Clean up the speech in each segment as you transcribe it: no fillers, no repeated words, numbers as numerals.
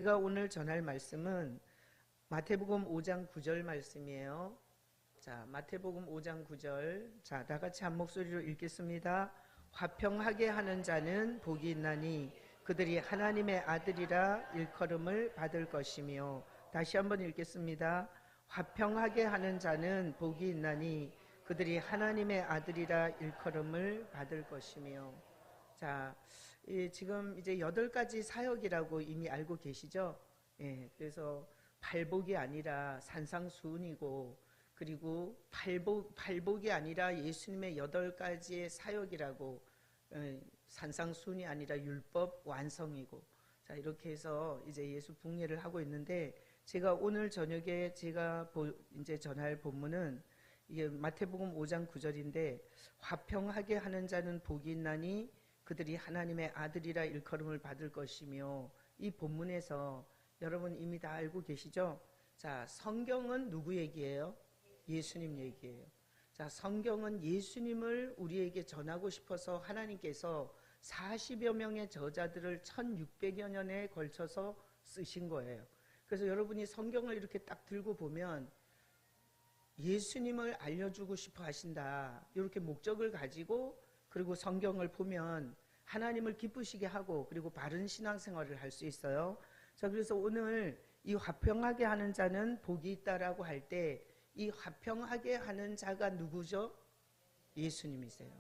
제가 오늘 전할 말씀은 마태복음 5장 9절 말씀이에요. 자, 마태복음 5장 9절. 자, 다 같이 한 목소리로 읽겠습니다. 화평하게 하는 자는 복이 있나니 그들이 하나님의 아들이라 일컬음을 받을 것이며. 다시 한번 읽겠습니다. 화평하게 하는 자는 복이 있나니 그들이 하나님의 아들이라 일컬음을 받을 것이며. 자, 지금 이제 8가지 사역이라고 이미 알고 계시죠? 예, 그래서 팔복이 아니라 산상수훈이고, 그리고 팔복이 아니라 예수님의 8가지의 사역이라고, 산상수훈이 아니라 율법 완성이고, 자, 이렇게 해서 이제 예수 북예를 하고 있는데, 제가 오늘 저녁에 제가 이제 전할 본문은 이게 마태복음 5장 9절인데, 화평하게 하는 자는 복이 있나니 그들이 하나님의 아들이라 일컬음을 받을 것이며. 이 본문에서 여러분 이미 다 알고 계시죠? 자, 성경은 누구 얘기예요? 예수님 얘기예요. 자, 성경은 예수님을 우리에게 전하고 싶어서 하나님께서 40여 명의 저자들을 1600여 년에 걸쳐서 쓰신 거예요. 그래서 여러분이 성경을 이렇게 딱 들고 보면 예수님을 알려주고 싶어 하신다, 이렇게 목적을 가지고, 그리고 성경을 보면 하나님을 기쁘시게 하고, 그리고 바른 신앙생활을 할 수 있어요. 자, 그래서 오늘 이 화평하게 하는 자는 복이 있다라고 할 때, 이 화평하게 하는 자가 누구죠? 예수님이세요.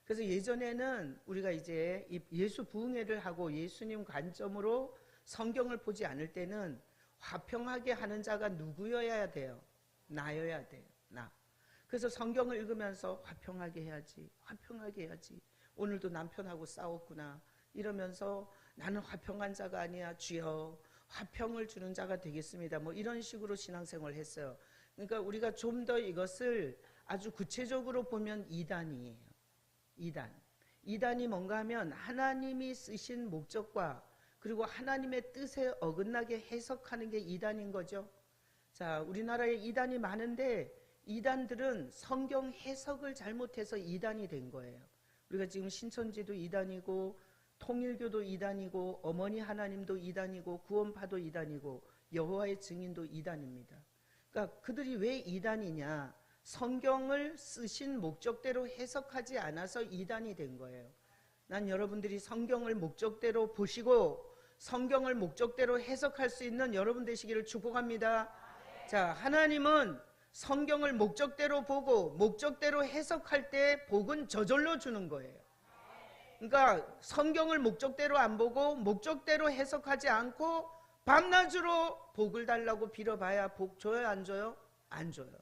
그래서 예전에는 우리가 이제 예수 부흥회를 하고 예수님 관점으로 성경을 보지 않을 때는 화평하게 하는 자가 누구여야 돼요? 나여야 돼요. 나. 그래서 성경을 읽으면서 화평하게 해야지, 화평하게 해야지, 오늘도 남편하고 싸웠구나 이러면서 나는 화평한 자가 아니야, 주여 화평을 주는 자가 되겠습니다, 뭐 이런 식으로 신앙생활을 했어요. 그러니까 우리가 좀 더 이것을 아주 구체적으로 보면 이단이에요. 이단이 뭔가 하면 하나님이 쓰신 목적과 그리고 하나님의 뜻에 어긋나게 해석하는 게 이단인 거죠. 자, 우리나라에 이단이 많은데 이단들은 성경 해석을 잘못해서 이단이 된 거예요. 우리가 지금 신천지도 이단이고, 통일교도 이단이고, 어머니 하나님도 이단이고, 구원파도 이단이고, 여호와의 증인도 이단입니다. 그러니까 그들이 왜 이단이냐? 성경을 쓰신 목적대로 해석하지 않아서 이단이 된 거예요. 난 여러분들이 성경을 목적대로 보시고 성경을 목적대로 해석할 수 있는 여러분 되시기를 축복합니다. 자, 하나님은 성경을 목적대로 보고 목적대로 해석할 때 복은 저절로 주는 거예요. 그러니까 성경을 목적대로 안 보고 목적대로 해석하지 않고 밤낮으로 복을 달라고 빌어봐야 복 줘요, 안 줘요? 안 줘요.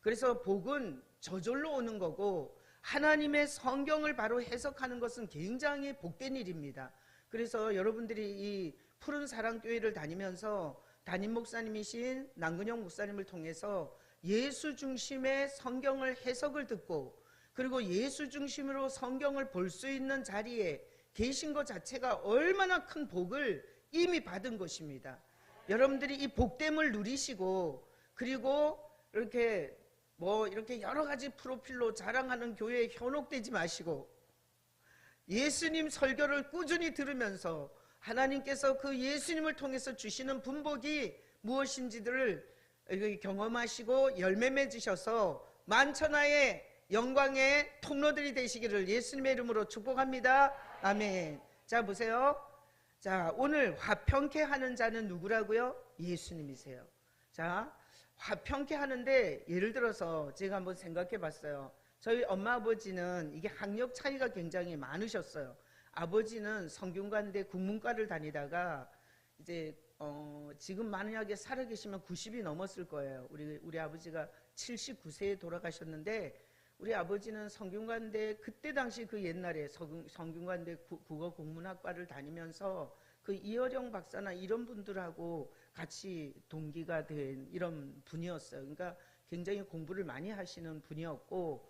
그래서 복은 저절로 오는 거고, 하나님의 성경을 바로 해석하는 것은 굉장히 복된 일입니다. 그래서 여러분들이 이 푸른 사랑교회를 다니면서 담임 목사님이신 남근영 목사님을 통해서 예수 중심의 성경을 해석을 듣고, 그리고 예수 중심으로 성경을 볼 수 있는 자리에 계신 것 자체가 얼마나 큰 복을 이미 받은 것입니다. 여러분들이 이 복됨을 누리시고, 그리고 이렇게 이렇게 여러 가지 프로필로 자랑하는 교회에 현혹되지 마시고, 예수님 설교를 꾸준히 들으면서 하나님께서 그 예수님을 통해서 주시는 분복이 무엇인지들을 경험하시고 열매 맺으셔서 만천하의 영광의 통로들이 되시기를 예수님의 이름으로 축복합니다. 아멘. 자, 보세요. 자, 오늘 화평케 하는 자는 누구라고요? 예수님이세요. 자, 화평케 하는데 예를 들어서 제가 한번 생각해 봤어요. 저희 엄마 아버지는 이게 학력 차이가 굉장히 많으셨어요. 아버지는 성균관대 국문과를 다니다가 이제 지금 만약에 살아계시면 90이 넘었을 거예요. 우리 아버지가 79세에 돌아가셨는데, 우리 아버지는 성균관대, 그때 당시 그 옛날에 성균관대 국어국문학과를 다니면서 그 이어령 박사나 이런 분들하고 같이 동기가 된 이런 분이었어요. 그러니까 굉장히 공부를 많이 하시는 분이었고,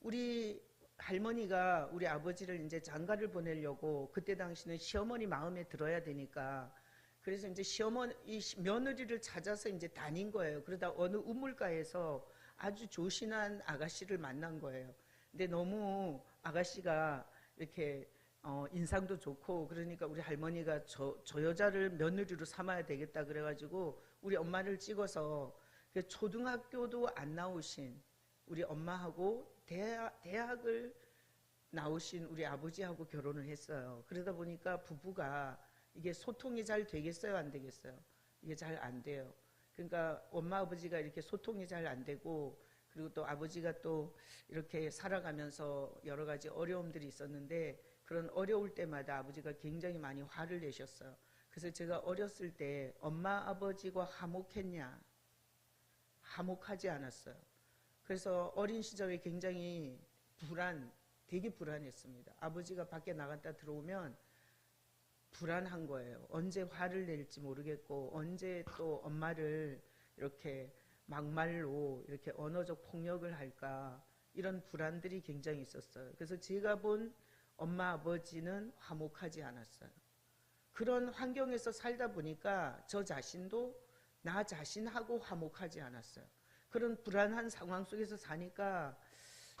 우리 할머니가 우리 아버지를 이제 장가를 보내려고 그때 당시는 시어머니 마음에 들어야 되니까, 그래서 이제 이 며느리를 찾아서 이제 다닌 거예요. 그러다 어느 우물가에서 아주 조신한 아가씨를 만난 거예요. 근데 너무 아가씨가 이렇게 인상도 좋고 그러니까 우리 할머니가 저 여자를 며느리로 삼아야 되겠다 그래가지고 우리 엄마를 찍어서 초등학교도 안 나오신 우리 엄마하고 대학을 나오신 우리 아버지하고 결혼을 했어요. 그러다 보니까 부부가 이게 소통이 잘 되겠어요, 안 되겠어요? 이게 잘 안 돼요. 그러니까 엄마 아버지가 이렇게 소통이 잘 안 되고 그리고 또 아버지가 또 이렇게 살아가면서 여러 가지 어려움들이 있었는데 그런 어려울 때마다 아버지가 굉장히 많이 화를 내셨어요. 그래서 제가 어렸을 때 엄마 아버지가 화목했냐? 화목하지 않았어요. 그래서 어린 시절에 굉장히 되게 불안했습니다. 아버지가 밖에 나갔다 들어오면 불안한 거예요. 언제 화를 낼지 모르겠고 언제 또 엄마를 이렇게 막말로 이렇게 언어적 폭력을 할까 이런 불안들이 굉장히 있었어요. 그래서 제가 본 엄마 아버지는 화목하지 않았어요. 그런 환경에서 살다 보니까 저 자신도 나 자신하고 화목하지 않았어요. 그런 불안한 상황 속에서 사니까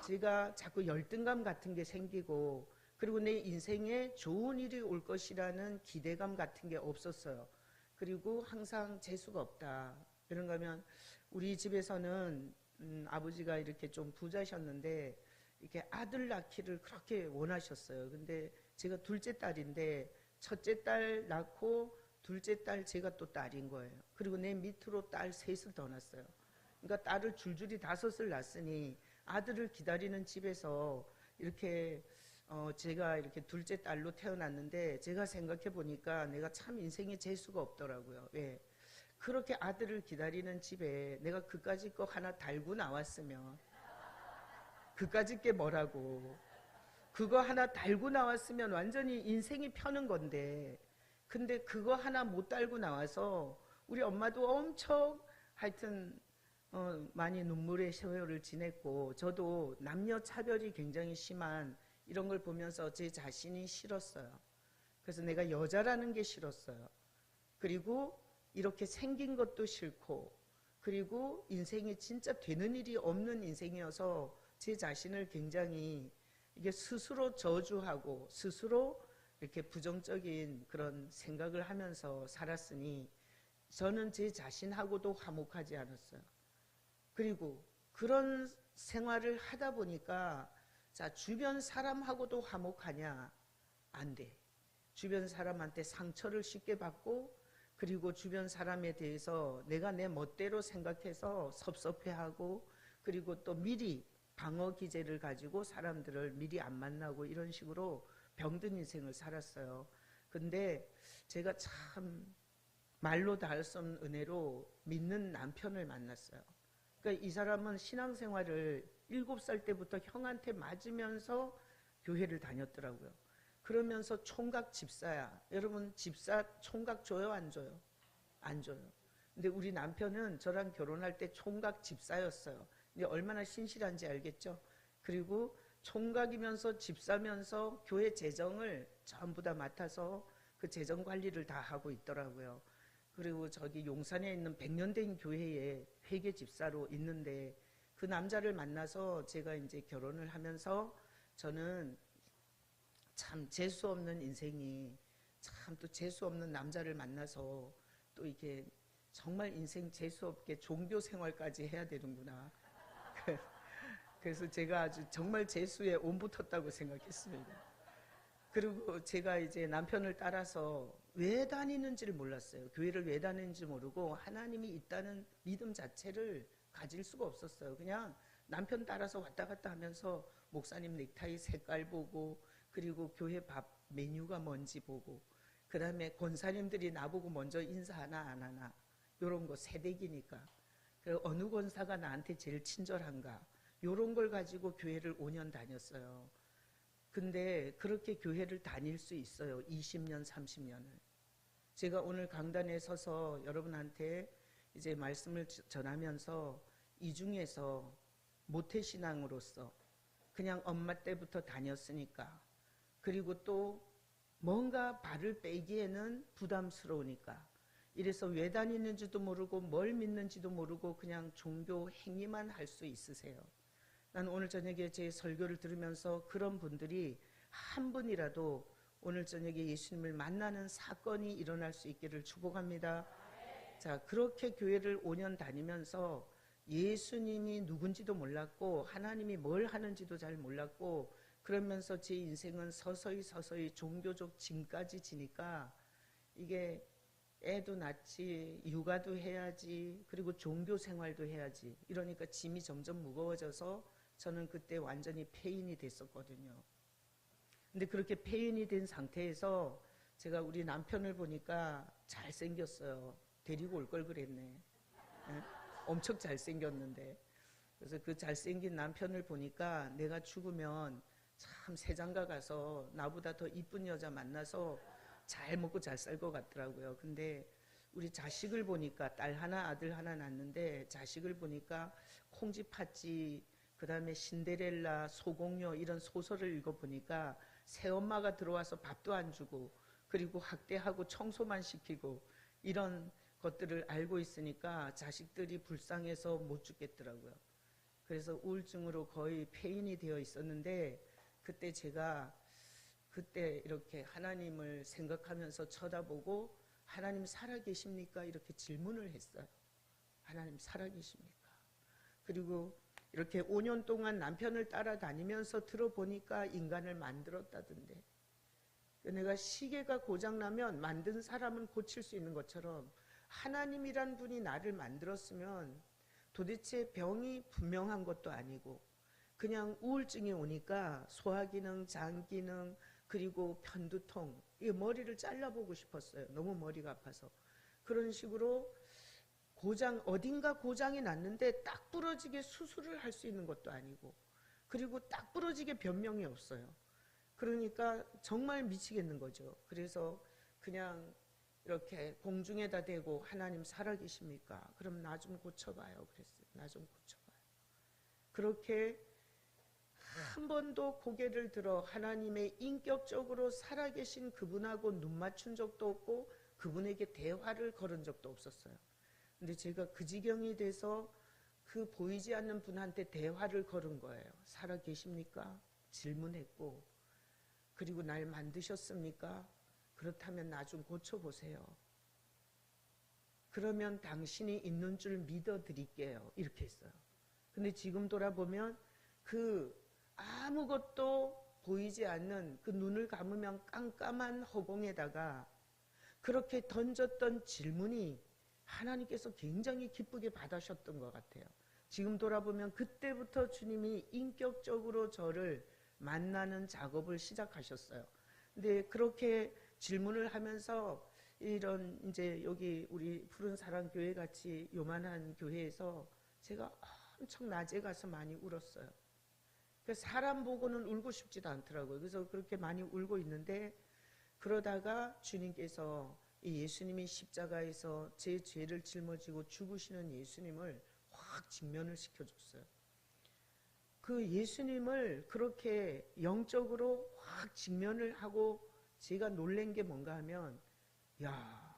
제가 자꾸 열등감 같은 게 생기고 그리고 내 인생에 좋은 일이 올 것이라는 기대감 같은 게 없었어요. 그리고 항상 재수가 없다. 이런가 하면 우리 집에서는 아버지가 이렇게 좀 부자셨는데 이렇게 아들 낳기를 그렇게 원하셨어요. 근데 제가 둘째 딸인데 첫째 딸 낳고 둘째 딸 제가 또 딸인 거예요. 그리고 내 밑으로 딸 셋을 더 낳았어요. 그러니까 딸을 줄줄이 5을 낳았으니 아들을 기다리는 집에서 이렇게 제가 이렇게 둘째 딸로 태어났는데 제가 생각해 보니까 내가 참 인생에 재수가 없더라고요. 왜? 그렇게 아들을 기다리는 집에 내가 그까짓 거 하나 달고 나왔으면 그까짓 게 뭐라고 그거 하나 달고 나왔으면 완전히 인생이 펴는 건데 근데 그거 하나 못 달고 나와서 우리 엄마도 엄청 하여튼 많이 눈물의 세월을 지냈고 저도 남녀 차별이 굉장히 심한 이런 걸 보면서 제 자신이 싫었어요. 그래서 내가 여자라는 게 싫었어요. 그리고 이렇게 생긴 것도 싫고 그리고 인생이 진짜 되는 일이 없는 인생이어서 제 자신을 굉장히 이게 스스로 저주하고 스스로 이렇게 부정적인 그런 생각을 하면서 살았으니 저는 제 자신하고도 화목하지 않았어요. 그리고 그런 생활을 하다 보니까 자, 주변 사람하고도 화목하냐? 안 돼. 주변 사람한테 상처를 쉽게 받고 그리고 주변 사람에 대해서 내가 내 멋대로 생각해서 섭섭해하고 그리고 또 미리 방어 기제를 가지고 사람들을 미리 안 만나고 이런 식으로 병든 인생을 살았어요. 근데 제가 참 말로 닿을 수 없는 은혜로 믿는 남편을 만났어요. 그러니까 이 사람은 신앙생활을 7살 때부터 형한테 맞으면서 교회를 다녔더라고요. 그러면서 총각 집사야. 여러분 집사 총각 줘요 안 줘요? 안 줘요. 근데 우리 남편은 저랑 결혼할 때 총각 집사였어요. 근데 얼마나 신실한지 알겠죠? 그리고 총각이면서 집사면서 교회 재정을 전부 다 맡아서 그 재정 관리를 다 하고 있더라고요. 그리고 저기 용산에 있는 100년 된 교회에 회계 집사로 있는데 그 남자를 만나서 제가 이제 결혼을 하면서 저는 참 재수 없는 인생이 참 또 재수 없는 남자를 만나서 또 이게 정말 인생 재수 없게 종교 생활까지 해야 되는구나. 그래서 제가 아주 정말 재수에 온 붙었다고 생각했습니다. 그리고 제가 이제 남편을 따라서 왜 다니는지를 몰랐어요. 교회를 왜 다니는지 모르고 하나님이 있다는 믿음 자체를 가질 수가 없었어요. 그냥 남편 따라서 왔다 갔다 하면서 목사님 넥타이 색깔 보고 그리고 교회 밥 메뉴가 뭔지 보고 그 다음에 권사님들이 나보고 먼저 인사하나 안 하나 이런 거 세대기니까 어느 권사가 나한테 제일 친절한가 이런 걸 가지고 교회를 5년 다녔어요. 근데 그렇게 교회를 다닐 수 있어요. 20년 30년을. 제가 오늘 강단에 서서 여러분한테 이제 말씀을 전하면서 이 중에서 모태신앙으로서 그냥 엄마 때부터 다녔으니까 그리고 또 뭔가 발을 빼기에는 부담스러우니까 이래서 왜 다니는지도 모르고 뭘 믿는지도 모르고 그냥 종교 행위만 할 수 있으세요. 난 오늘 저녁에 제 설교를 들으면서 그런 분들이 한 분이라도 오늘 저녁에 예수님을 만나는 사건이 일어날 수 있기를 축복합니다. 자, 그렇게 교회를 5년 다니면서 예수님이 누군지도 몰랐고 하나님이 뭘 하는지도 잘 몰랐고, 그러면서 제 인생은 서서히 종교적 짐까지 지니까 이게 애도 낳지, 육아도 해야지, 그리고 종교 생활도 해야지, 이러니까 짐이 점점 무거워져서 저는 그때 완전히 폐인이 됐었거든요. 근데 그렇게 폐인이 된 상태에서 제가 우리 남편을 보니까 잘생겼어요. 데리고 올 걸 그랬네. 네? 엄청 잘생겼는데. 그래서 그 잘생긴 남편을 보니까 내가 죽으면 참 세장가 가서 나보다 더 이쁜 여자 만나서 잘 먹고 잘 살 것 같더라고요. 근데 우리 자식을 보니까 딸 하나 아들 하나 낳았는데, 자식을 보니까 콩쥐 팥쥐, 그 다음에 신데렐라, 소공녀 이런 소설을 읽어보니까 새엄마가 들어와서 밥도 안 주고 그리고 학대하고 청소만 시키고 이런 것들을 알고 있으니까 자식들이 불쌍해서 못 죽겠더라고요. 그래서 우울증으로 거의 폐인이 되어 있었는데, 그때 제가 이렇게 하나님을 생각하면서 쳐다보고 하나님 살아계십니까? 이렇게 질문을 했어요. 하나님 살아계십니까? 그리고 이렇게 5년 동안 남편을 따라다니면서 들어보니까 인간을 만들었다던데, 내가 시계가 고장나면 만든 사람은 고칠 수 있는 것처럼 하나님이란 분이 나를 만들었으면 도대체 병이 분명한 것도 아니고 그냥 우울증이 오니까 소화기능, 장기능, 그리고 편두통, 이 머리를 잘라보고 싶었어요. 너무 머리가 아파서. 그런 식으로 어딘가 고장이 났는데 딱 부러지게 수술을 할 수 있는 것도 아니고, 그리고 딱 부러지게 변명이 없어요. 그러니까 정말 미치겠는 거죠. 그래서 그냥 이렇게 공중에다 대고 하나님 살아계십니까? 그럼 나 좀 고쳐봐요. 그랬어요. 나 좀 고쳐봐요. 그렇게 한 번도 고개를 들어 하나님의 인격적으로 살아계신 그분하고 눈 맞춘 적도 없고 그분에게 대화를 걸은 적도 없었어요. 근데 제가 그 지경이 돼서 그 보이지 않는 분한테 대화를 걸은 거예요. 살아계십니까? 질문했고, 그리고 날 만드셨습니까? 그렇다면 나 좀 고쳐보세요. 그러면 당신이 있는 줄 믿어드릴게요. 이렇게 했어요. 근데 지금 돌아보면 그 아무것도 보이지 않는 그 눈을 감으면 깜깜한 허공에다가 그렇게 던졌던 질문이 하나님께서 굉장히 기쁘게 받으셨던 것 같아요. 지금 돌아보면 그때부터 주님이 인격적으로 저를 만나는 작업을 시작하셨어요. 근데 그렇게 질문을 하면서 이런 이제 여기 우리 푸른 사랑 교회 같이 요만한 교회에서 제가 엄청 낮에 가서 많이 울었어요. 사람 보고는 울고 싶지도 않더라고요. 그래서 그렇게 많이 울고 있는데, 그러다가 주님께서 이 예수님이 십자가에서 제 죄를 짊어지고 죽으시는 예수님을 확 직면을 시켜줬어요. 그 예수님을 그렇게 영적으로 확 직면을 하고 제가 놀란 게 뭔가 하면, 야,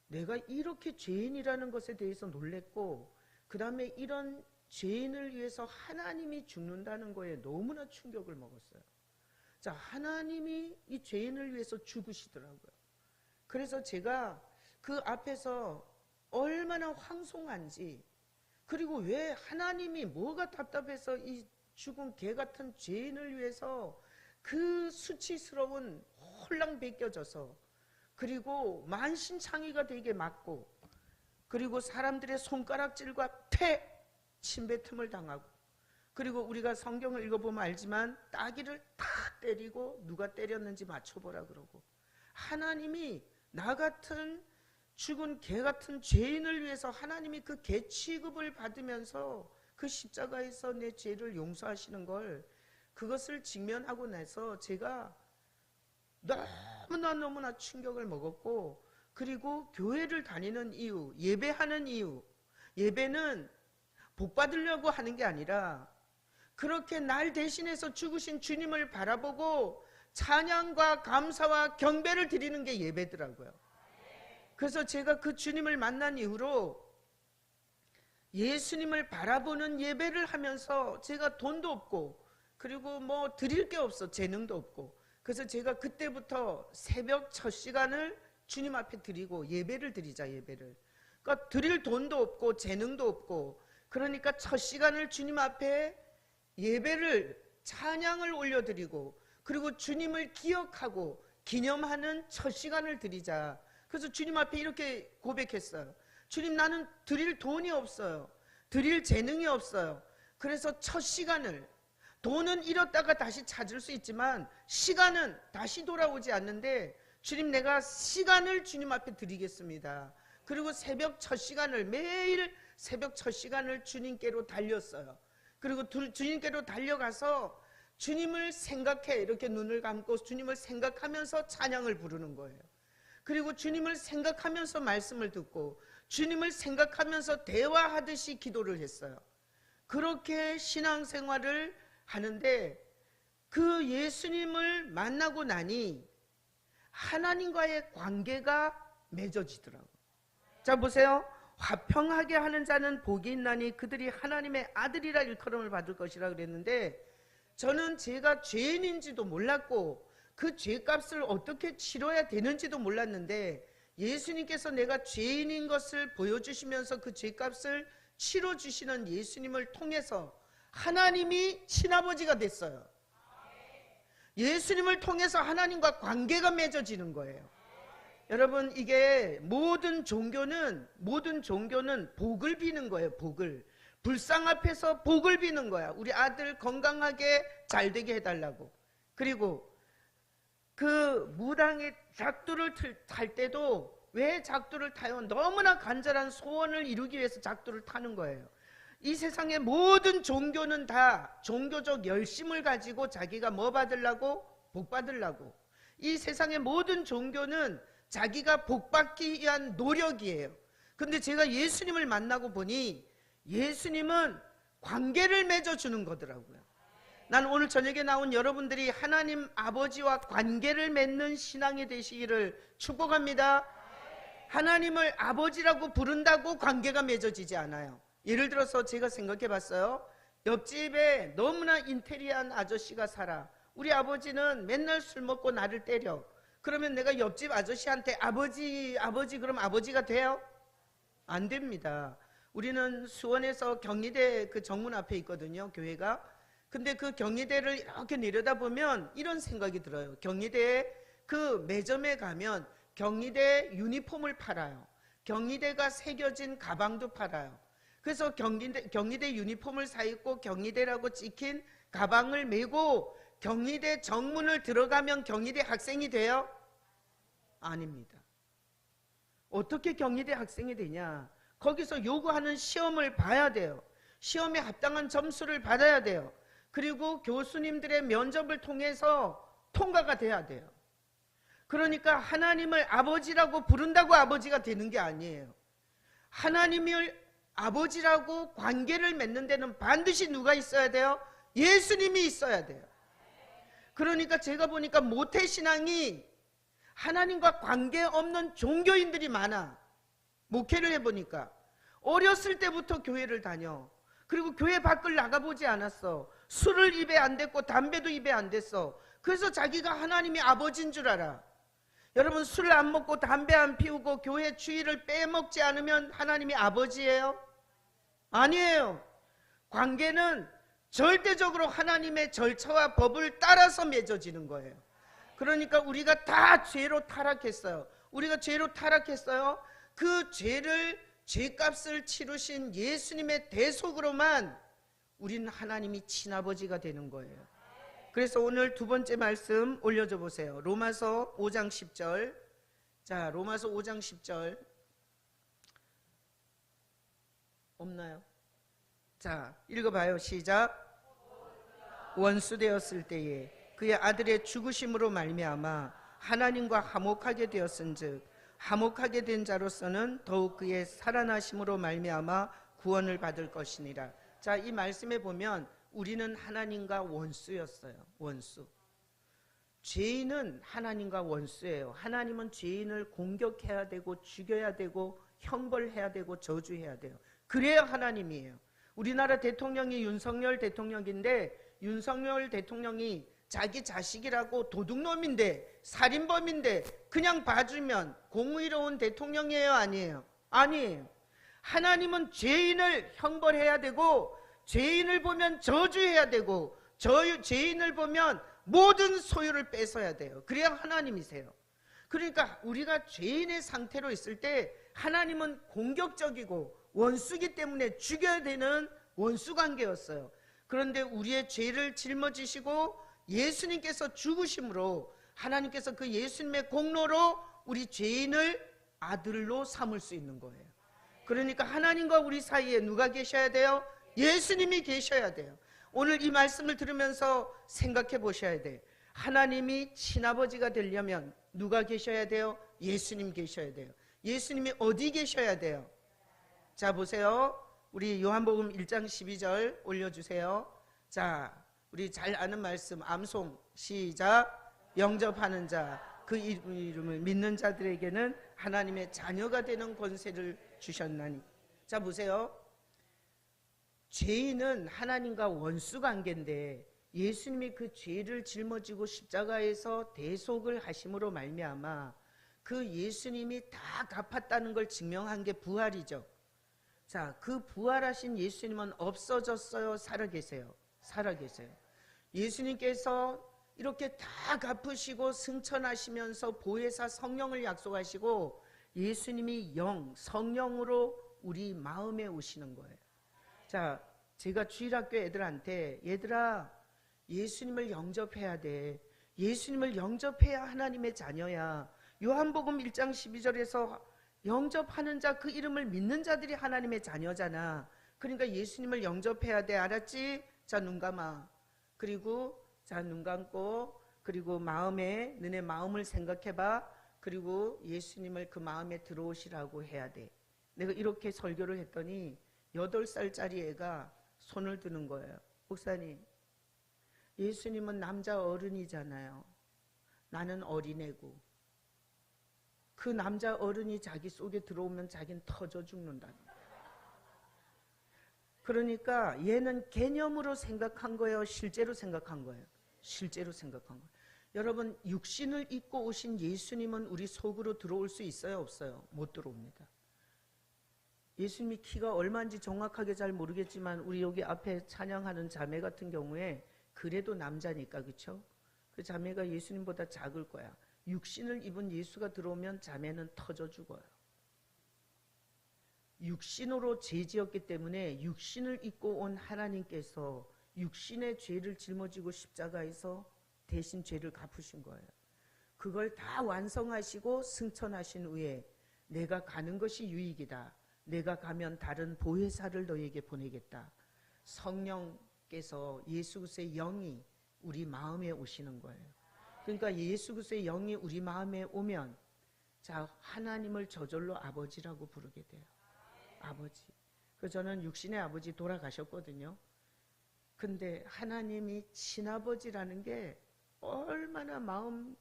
내가 이렇게 죄인이라는 것에 대해서 놀랬고, 그 다음에 이런 죄인을 위해서 하나님이 죽는다는 거에 너무나 충격을 먹었어요. 자, 하나님이 이 죄인을 위해서 죽으시더라고요. 그래서 제가 그 앞에서 얼마나 황송한지, 그리고 왜 하나님이 뭐가 답답해서 이 죽은 개 같은 죄인을 위해서 그 수치스러운 홀랑 벗겨져서, 그리고 만신창이가 되게 맞고, 그리고 사람들의 손가락질과 침뱉음을 당하고, 그리고 우리가 성경을 읽어보면 알지만 따귀를 탁 때리고 누가 때렸는지 맞춰보라 그러고, 하나님이 나 같은 죽은 개 같은 죄인을 위해서 하나님이 그 개 취급을 받으면서 그 십자가에서 내 죄를 용서하시는 그것을 직면하고 나서 제가 너무나 충격을 먹었고, 그리고 교회를 다니는 이유, 예배하는 이유, 예배는 복 받으려고 하는 게 아니라 그렇게 날 대신해서 죽으신 주님을 바라보고 찬양과 감사와 경배를 드리는 게 예배더라고요. 그래서 제가 그 주님을 만난 이후로 예수님을 바라보는 예배를 하면서 제가 돈도 없고 그리고 뭐 드릴 게 없어. 재능도 없고. 그래서 제가 그때부터 새벽 첫 시간을 주님 앞에 드리고 예배를 드리자, 예배를. 그러니까 드릴 돈도 없고 재능도 없고, 그러니까 첫 시간을 주님 앞에 예배를, 찬양을 올려드리고, 그리고 주님을 기억하고 기념하는 첫 시간을 드리자. 그래서 주님 앞에 이렇게 고백했어요. 주님, 나는 드릴 돈이 없어요. 드릴 재능이 없어요. 그래서 첫 시간을, 돈은 잃었다가 다시 찾을 수 있지만 시간은 다시 돌아오지 않는데, 주님, 내가 시간을 주님 앞에 드리겠습니다. 그리고 새벽 첫 시간을, 매일 새벽 첫 시간을 주님께로 달렸어요. 그리고 주님께로 달려가서 주님을 생각해, 이렇게 눈을 감고 주님을 생각하면서 찬양을 부르는 거예요. 그리고 주님을 생각하면서 말씀을 듣고 주님을 생각하면서 대화하듯이 기도를 했어요. 그렇게 신앙생활을 하는데, 그 예수님을 만나고 나니 하나님과의 관계가 맺어지더라고요. 자, 보세요. 화평하게 하는 자는 복이 있나니 그들이 하나님의 아들이라 일컬음을 받을 것이라 그랬는데, 저는 제가 죄인인지도 몰랐고 그 죄값을 어떻게 치러야 되는지도 몰랐는데, 예수님께서 내가 죄인인 것을 보여주시면서 그 죄값을 치러주시는 예수님을 통해서 하나님이 친아버지가 됐어요. 예수님을 통해서 하나님과 관계가 맺어지는 거예요. 여러분, 이게 모든 종교는 복을 비는 거예요. 복을. 불상 앞에서 복을 비는 거야. 우리 아들 건강하게 잘 되게 해달라고. 그리고 그 무당의 작두를 탈 때도 왜 작두를 타요? 너무나 간절한 소원을 이루기 위해서 작두를 타는 거예요. 이 세상의 모든 종교는 다 종교적 열심을 가지고 자기가 뭐 받으려고? 복 받으려고. 이 세상의 모든 종교는 자기가 복 받기 위한 노력이에요. 근데 제가 예수님을 만나고 보니 예수님은 관계를 맺어주는 거더라고요. 난 오늘 저녁에 나온 여러분들이 하나님 아버지와 관계를 맺는 신앙이 되시기를 축복합니다. 하나님을 아버지라고 부른다고 관계가 맺어지지 않아요. 예를 들어서 제가 생각해 봤어요. 옆집에 너무나 인테리어한 아저씨가 살아. 우리 아버지는 맨날 술 먹고 나를 때려. 그러면 내가 옆집 아저씨한테 아버지 그럼 아버지가 돼요? 안 됩니다. 우리는 수원에서 경희대 그 정문 앞에 있거든요, 교회가. 근데 그 경희대를 이렇게 내려다보면 이런 생각이 들어요. 경희대에 그 매점에 가면 경희대 유니폼을 팔아요. 경희대가 새겨진 가방도 팔아요. 그래서 경희대 유니폼을 사 입고 경희대라고 찍힌 가방을 메고 경희대 정문을 들어가면 경희대 학생이 돼요? 아닙니다. 어떻게 경희대 학생이 되냐? 거기서 요구하는 시험을 봐야 돼요. 시험에 합당한 점수를 받아야 돼요. 그리고 교수님들의 면접을 통해서 통과가 돼야 돼요. 그러니까 하나님을 아버지라고 부른다고 아버지가 되는 게 아니에요. 하나님을 아버지라고 관계를 맺는 데는 반드시 누가 있어야 돼요? 예수님이 있어야 돼요. 그러니까 제가 보니까 모태신앙이 하나님과 관계없는 종교인들이 많아. 목회를 해보니까 어렸을 때부터 교회를 다녀. 그리고 교회 밖을 나가보지 않았어. 술을 입에 안 댔고 담배도 입에 안 댔어. 그래서 자기가 하나님이 아버지인 줄 알아. 여러분, 술 안 먹고 담배 안 피우고 교회 주일을 빼먹지 않으면 하나님이 아버지예요? 아니에요. 관계는 절대적으로 하나님의 절차와 법을 따라서 맺어지는 거예요. 그러니까 우리가 다 죄로 타락했어요. 우리가 죄로 타락했어요. 그 죄값을 치르신 예수님의 대속으로만 우리는 하나님이 친아버지가 되는 거예요. 그래서 오늘 두 번째 말씀 올려줘 보세요. 로마서 5장 10절. 자, 로마서 5장 10절. 없나요? 자, 읽어봐요. 시작. 원수 되었을 때에 그의 아들의 죽으심으로 말미암아 하나님과 화목하게 되었은즉 화목하게 된 자로서는 더욱 그의 살아나심으로 말미암아 구원을 받을 것이니라. 자, 이 말씀에 보면 우리는 하나님과 원수였어요. 원수. 죄인은 하나님과 원수예요. 하나님은 죄인을 공격해야 되고 죽여야 되고 형벌해야 되고 저주해야 돼요. 그래야 하나님이에요. 우리나라 대통령이 윤석열 대통령인데 윤석열 대통령이 자기 자식이라고 도둑놈인데 살인범인데 그냥 봐주면 공의로운 대통령이에요, 아니에요? 아니에요. 하나님은 죄인을 형벌해야 되고 죄인을 보면 저주해야 되고 죄인을 보면 모든 소유를 뺏어야 돼요. 그래야 하나님이세요. 그러니까 우리가 죄인의 상태로 있을 때 하나님은 공격적이고 원수기 때문에 죽여야 되는 원수 관계였어요. 그런데 우리의 죄를 짊어지시고 예수님께서 죽으심으로 하나님께서 그 예수님의 공로로 우리 죄인을 아들로 삼을 수 있는 거예요. 그러니까 하나님과 우리 사이에 누가 계셔야 돼요? 예수님이 계셔야 돼요. 오늘 이 말씀을 들으면서 생각해 보셔야 돼요. 하나님이 친아버지가 되려면 누가 계셔야 돼요? 예수님 계셔야 돼요. 예수님이 어디 계셔야 돼요? 자, 보세요. 우리 요한복음 1장 12절 올려주세요. 자, 우리 잘 아는 말씀 암송 시작. 영접하는 자 그 이름을 믿는 자들에게는 하나님의 자녀가 되는 권세를 주셨나니. 자, 보세요. 죄인은 하나님과 원수 관계인데 예수님이 그 죄를 짊어지고 십자가에서 대속을 하심으로 말미암아 그 예수님이 다 갚았다는 걸 증명한 게 부활이죠. 자, 그 부활하신 예수님은 없어졌어요? 살아계세요? 살아계세요. 예수님께서 이렇게 다 갚으시고 승천하시면서 보혜사 성령을 약속하시고 예수님이 영, 성령으로 우리 마음에 오시는 거예요. 자, 제가 주일학교 애들한테 얘들아 예수님을 영접해야 돼. 예수님을 영접해야 하나님의 자녀야. 요한복음 1장 12절에서 영접하는 자 그 이름을 믿는 자들이 하나님의 자녀잖아. 그러니까 예수님을 영접해야 돼. 알았지? 자, 눈 감아. 그리고 자, 눈 감고 그리고 마음에 너네 마음을 생각해봐. 그리고 예수님을 그 마음에 들어오시라고 해야 돼. 내가 이렇게 설교를 했더니 8살짜리 애가 손을 드는 거예요. 목사님, 예수님은 남자 어른이잖아요. 나는 어린애고 그 남자 어른이 자기 속에 들어오면 자기는 터져 죽는다. 그러니까 얘는 개념으로 생각한 거예요? 실제로 생각한 거예요? 실제로 생각한 거예요. 여러분, 육신을 입고 오신 예수님은 우리 속으로 들어올 수 있어요? 없어요? 못 들어옵니다. 예수님이 키가 얼마인지 정확하게 잘 모르겠지만 우리 여기 앞에 찬양하는 자매 같은 경우에 그래도 남자니까, 그렇죠? 그 자매가 예수님보다 작을 거야. 육신을 입은 예수가 들어오면 자매는 터져 죽어요. 육신으로 죄 지었기 때문에 육신을 입고 온 하나님께서 육신의 죄를 짊어지고 십자가에서 대신 죄를 갚으신 거예요. 그걸 다 완성하시고 승천하신 후에 내가 가는 것이 유익이다. 내가 가면 다른 보혜사를 너에게 보내겠다. 성령께서 예수 그리스도의 영이 우리 마음에 오시는 거예요. 그러니까 예수 그리스도의 영이 우리 마음에 오면 자, 하나님을 저절로 아버지라고 부르게 돼요. 아버지. 그래서 저는 육신의 아버지 돌아가셨거든요. 근데 하나님이 친아버지라는 게 얼마나 마음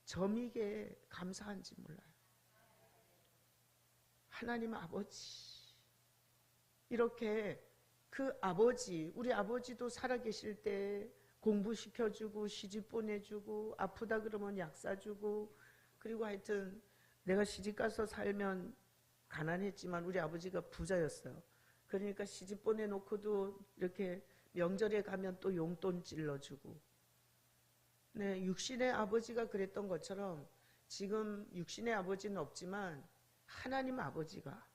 저미게 감사한지 몰라요. 하나님 아버지. 이렇게 그 아버지, 우리 아버지도 살아계실 때 공부시켜주고 시집 보내주고 아프다 그러면 약 사주고 그리고 하여튼 내가 시집가서 살면 가난했지만 우리 아버지가 부자였어요. 그러니까 시집 보내놓고도 이렇게 명절에 가면 또 용돈 찔러주고. 네, 육신의 아버지가 그랬던 것처럼 지금 육신의 아버지는 없지만 하나님 아버지가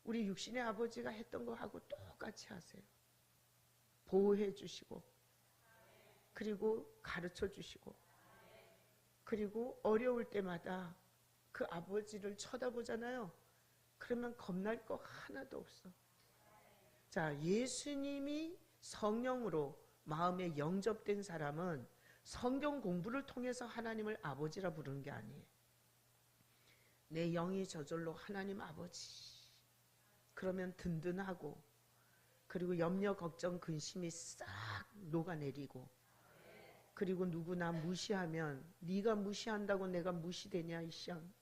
우리 육신의 아버지가 했던 거하고 똑같이 하세요. 보호해 주시고 그리고 가르쳐 주시고 그리고 어려울 때마다 그 아버지를 쳐다보잖아요. 그러면 겁날 거 하나도 없어. 자, 예수님이 성령으로 마음에 영접된 사람은 성경 공부를 통해서 하나님을 아버지라 부르는 게 아니에요. 내 영이 저절로 하나님 아버지. 그러면 든든하고 그리고 염려, 걱정, 근심이 싹 녹아내리고 그리고 누구나 무시하면 네가 무시한다고 내가 무시되냐 이쌍.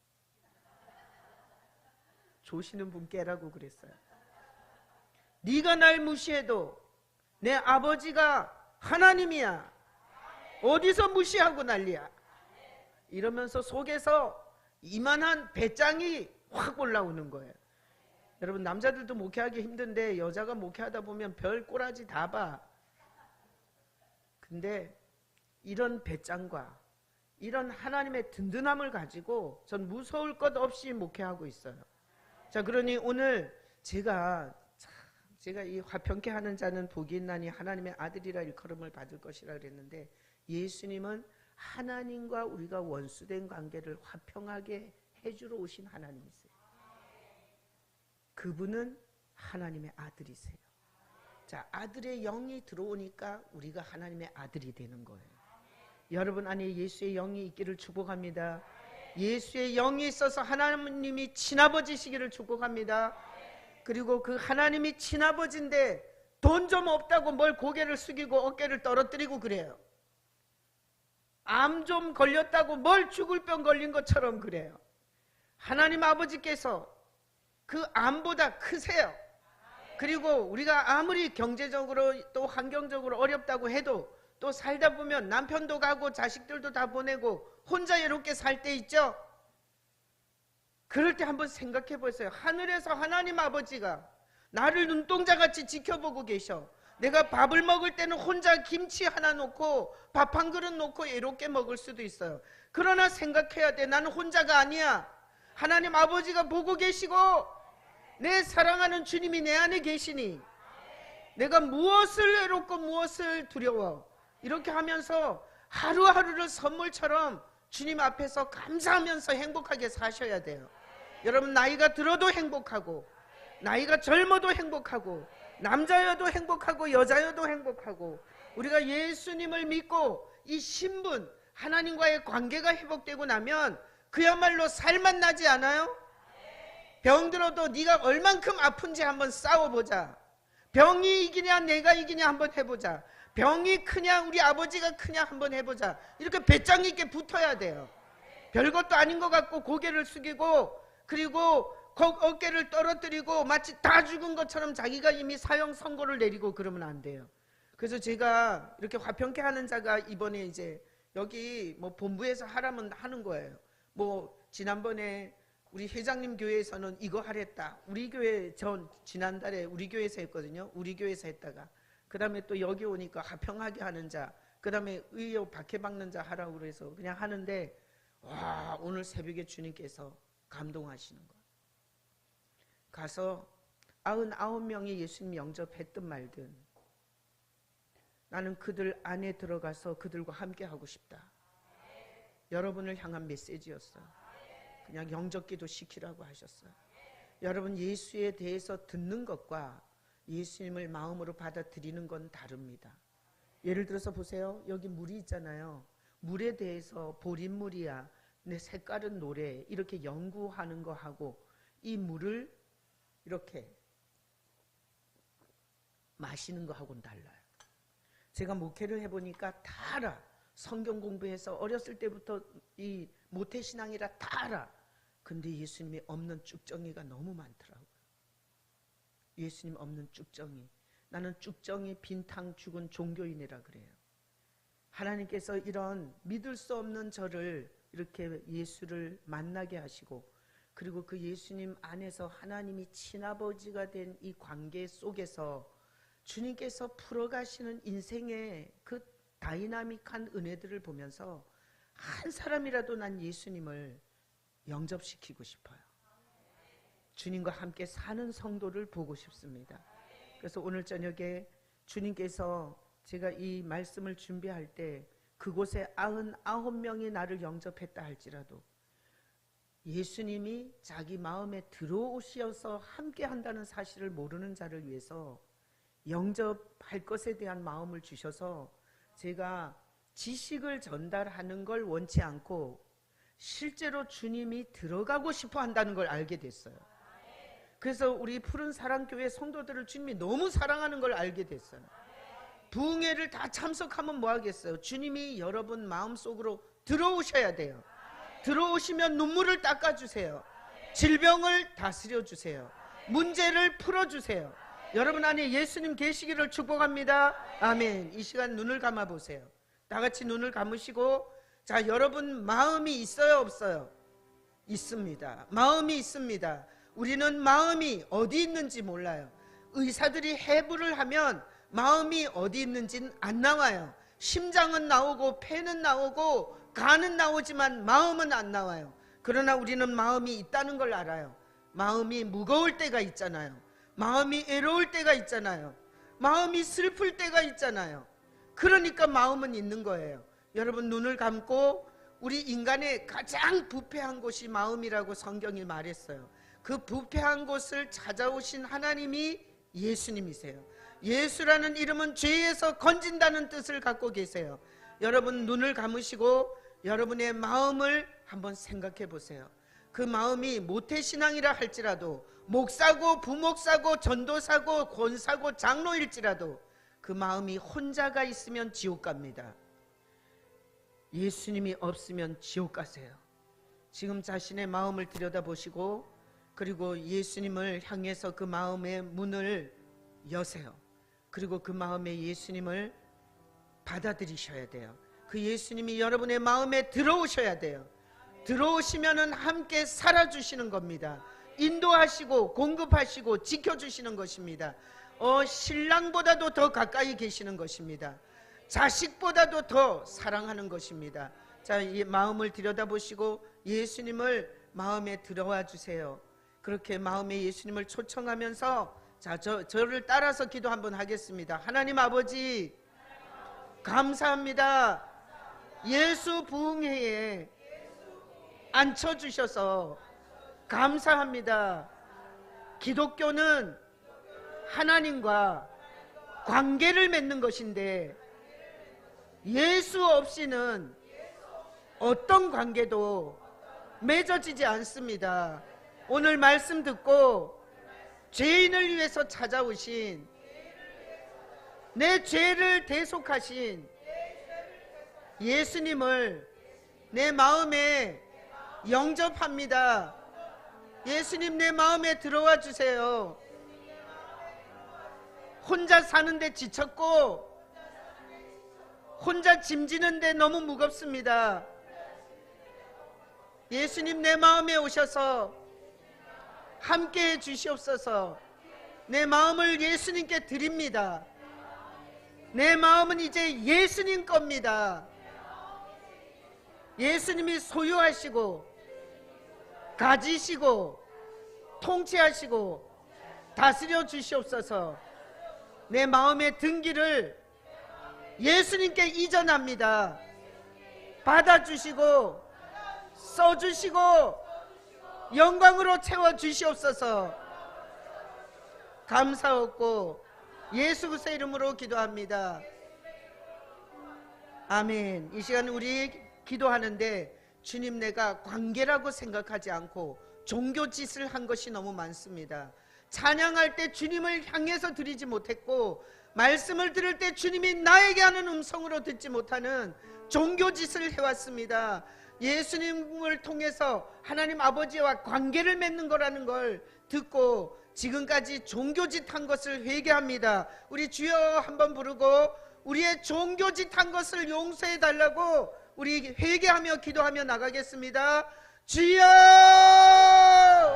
조시는 분 깨라고 그랬어요. 네가 날 무시해도 내 아버지가 하나님이야. 어디서 무시하고 난리야. 이러면서 속에서 이만한 배짱이 확 올라오는 거예요. 여러분, 남자들도 목회하기 힘든데 여자가 목회하다 보면 별 꼬라지 다 봐. 근데 이런 배짱과 이런 하나님의 든든함을 가지고 전 무서울 것 없이 목회하고 있어요. 자, 그러니 오늘 제가 이 화평케 하는 자는 복이 있나니 하나님의 아들이라 일컬음을 받을 것이라 그랬는데, 예수님은 하나님과 우리가 원수된 관계를 화평하게 해주러 오신 하나님이세요. 그분은 하나님의 아들이세요. 자, 아들의 영이 들어오니까 우리가 하나님의 아들이 되는 거예요. 여러분 안에 예수의 영이 있기를 축복합니다. 예수의 영이 있어서 하나님이 친아버지시기를 축복합니다. 그리고 그 하나님이 친아버지인데 돈 좀 없다고 뭘 고개를 숙이고 어깨를 떨어뜨리고 그래요. 암 좀 걸렸다고 뭘 죽을 병 걸린 것처럼 그래요. 하나님 아버지께서 그 암보다 크세요. 그리고 우리가 아무리 경제적으로 또 환경적으로 어렵다고 해도 또 살다 보면 남편도 가고 자식들도 다 보내고 혼자 외롭게 살 때 있죠. 그럴 때 한번 생각해 보세요. 하늘에서 하나님 아버지가 나를 눈동자같이 지켜보고 계셔. 내가 밥을 먹을 때는 혼자 김치 하나 놓고 밥 한 그릇 놓고 외롭게 먹을 수도 있어요. 그러나 생각해야 돼. 나는 혼자가 아니야. 하나님 아버지가 보고 계시고 내 사랑하는 주님이 내 안에 계시니 내가 무엇을 외롭고 무엇을 두려워. 이렇게 하면서 하루하루를 선물처럼 주님 앞에서 감사하면서 행복하게 사셔야 돼요. 여러분, 나이가 들어도 행복하고 나이가 젊어도 행복하고 남자여도 행복하고 여자여도 행복하고, 우리가 예수님을 믿고 이 신분 하나님과의 관계가 회복되고 나면 그야말로 살만 나지 않아요? 병들어도 네가 얼만큼 아픈지 한번 싸워보자. 병이 이기냐 내가 이기냐 한번 해보자. 병이 크냐 우리 아버지가 크냐 한번 해보자. 이렇게 배짱 있게 붙어야 돼요. 별것도 아닌 것 같고 고개를 숙이고 그리고 어깨를 떨어뜨리고 마치 다 죽은 것처럼 자기가 이미 사형 선고를 내리고 그러면 안 돼요. 그래서 제가 이렇게 화평케 하는 자가 이번에 이제 여기 뭐 본부에서 하라면 하는 거예요. 뭐 지난번에 우리 회장님 교회에서는 이거 하랬다. 우리 교회 지난달에 우리 교회에서 했거든요. 우리 교회에서 했다가 그 다음에 또 여기 오니까 화평하게 하는 자, 그 다음에 의욕 박해박는 자 하라고 그래서 그냥 하는데, 와, 오늘 새벽에 주님께서 감동하시는 거예요. 가서 99명이 예수님 영접했든 말든 나는 그들 안에 들어가서 그들과 함께 하고 싶다. 여러분을 향한 메시지였어요. 그냥 영접기도 시키라고 하셨어요. 여러분, 예수에 대해서 듣는 것과 예수님을 마음으로 받아들이는 건 다릅니다. 예를 들어서 보세요. 여기 물이 있잖아요. 물에 대해서 보린물이야, 내 색깔은 노래, 이렇게 연구하는 거하고 이 물을 이렇게 마시는 거하고는 달라요. 제가 목회를 해보니까 다 알아. 성경 공부해서 어렸을 때부터 이 모태신앙이라 다 알아. 근데 예수님이 없는 쭉정이가 너무 많더라고요. 예수님 없는 쭉정이. 나는 쭉정이 빈탕 죽은 종교인이라 그래요. 하나님께서 이런 믿을 수 없는 저를 이렇게 예수를 만나게 하시고, 그리고 그 예수님 안에서 하나님이 친아버지가 된 이 관계 속에서 주님께서 풀어가시는 인생의 그 다이나믹한 은혜들을 보면서 한 사람이라도 난 예수님을 영접시키고 싶어요. 주님과 함께 사는 성도를 보고 싶습니다. 그래서 오늘 저녁에 주님께서 제가 이 말씀을 준비할 때 그곳에 99명이 나를 영접했다 할지라도 예수님이 자기 마음에 들어오셔서 함께 한다는 사실을 모르는 자를 위해서 영접할 것에 대한 마음을 주셔서 제가 지식을 전달하는 걸 원치 않고 실제로 주님이 들어가고 싶어 한다는 걸 알게 됐어요. 그래서 우리 푸른 사랑교회 성도들을 주님이 너무 사랑하는 걸 알게 됐어요. 부흥회를 다 참석하면 뭐 하겠어요? 주님이 여러분 마음속으로 들어오셔야 돼요. 들어오시면 눈물을 닦아주세요. 질병을 다스려주세요. 문제를 풀어주세요. 여러분 안에 예수님 계시기를 축복합니다. 아멘. 이 시간 눈을 감아 보세요. 다 같이 눈을 감으시고, 자, 여러분 마음이 있어요, 없어요? 있습니다. 마음이 있습니다. 우리는 마음이 어디 있는지 몰라요. 의사들이 해부를 하면 마음이 어디 있는지는 안 나와요. 심장은 나오고 폐는 나오고 간은 나오지만 마음은 안 나와요. 그러나 우리는 마음이 있다는 걸 알아요. 마음이 무거울 때가 있잖아요. 마음이 애로울 때가 있잖아요. 마음이 슬플 때가 있잖아요. 그러니까 마음은 있는 거예요. 여러분 눈을 감고, 우리 인간의 가장 부패한 곳이 마음이라고 성경이 말했어요. 그 부패한 곳을 찾아오신 하나님이 예수님이세요. 예수라는 이름은 죄에서 건진다는 뜻을 갖고 계세요. 여러분 눈을 감으시고 여러분의 마음을 한번 생각해 보세요. 그 마음이 모태신앙이라 할지라도, 목사고 부목사고 전도사고 권사고 장로일지라도 그 마음이 혼자가 있으면 지옥 갑니다. 예수님이 없으면 지옥 가세요. 지금 자신의 마음을 들여다보시고, 그리고 예수님을 향해서 그 마음의 문을 여세요. 그리고 그 마음에 예수님을 받아들이셔야 돼요. 그 예수님이 여러분의 마음에 들어오셔야 돼요. 들어오시면은 함께 살아주시는 겁니다. 인도하시고 공급하시고 지켜주시는 것입니다. 신랑보다도 더 가까이 계시는 것입니다. 자식보다도 더 사랑하는 것입니다. 자, 이 마음을 들여다보시고 예수님을 마음에 들어와 주세요. 그렇게 마음에 예수님을 초청하면서, 자, 저를 따라서 기도 한번 하겠습니다. 하나님 아버지, 감사합니다. 예수 부흥회에 앉혀주셔서 감사합니다. 기독교는 하나님과 관계를 맺는 것인데 예수 없이는 어떤 관계도 맺어지지 않습니다. 오늘 말씀 듣고 죄인을 위해서 찾아오신, 내 죄를 대속하신 예수님을 내 마음에 영접합니다. 예수님 내 마음에 들어와 주세요. 혼자 사는데 지쳤고 혼자 짐지는데 너무 무겁습니다. 예수님 내 마음에 오셔서 함께해 주시옵소서. 내 마음을 예수님께 드립니다. 내 마음은 이제 예수님 겁니다. 예수님이 소유하시고 가지시고 통치하시고 다스려 주시옵소서. 내 마음의 등기를 예수님께 이전합니다. 받아주시고 써주시고 영광으로 채워주시옵소서. 감사하고 예수 그리스도의 이름으로 기도합니다. 아멘. 이 시간 우리 기도하는데 주님, 내가 관계라고 생각하지 않고 종교 짓을 한 것이 너무 많습니다. 찬양할 때 주님을 향해서 드리지 못했고, 말씀을 들을 때 주님이 나에게 하는 음성으로 듣지 못하는 종교 짓을 해왔습니다. 예수님을 통해서 하나님 아버지와 관계를 맺는 거라는 걸 듣고 지금까지 종교짓 한 것을 회개합니다. 우리 주여 한번 부르고 우리의 종교짓 한 것을 용서해 달라고 우리 회개하며 기도하며 나가겠습니다. 주여!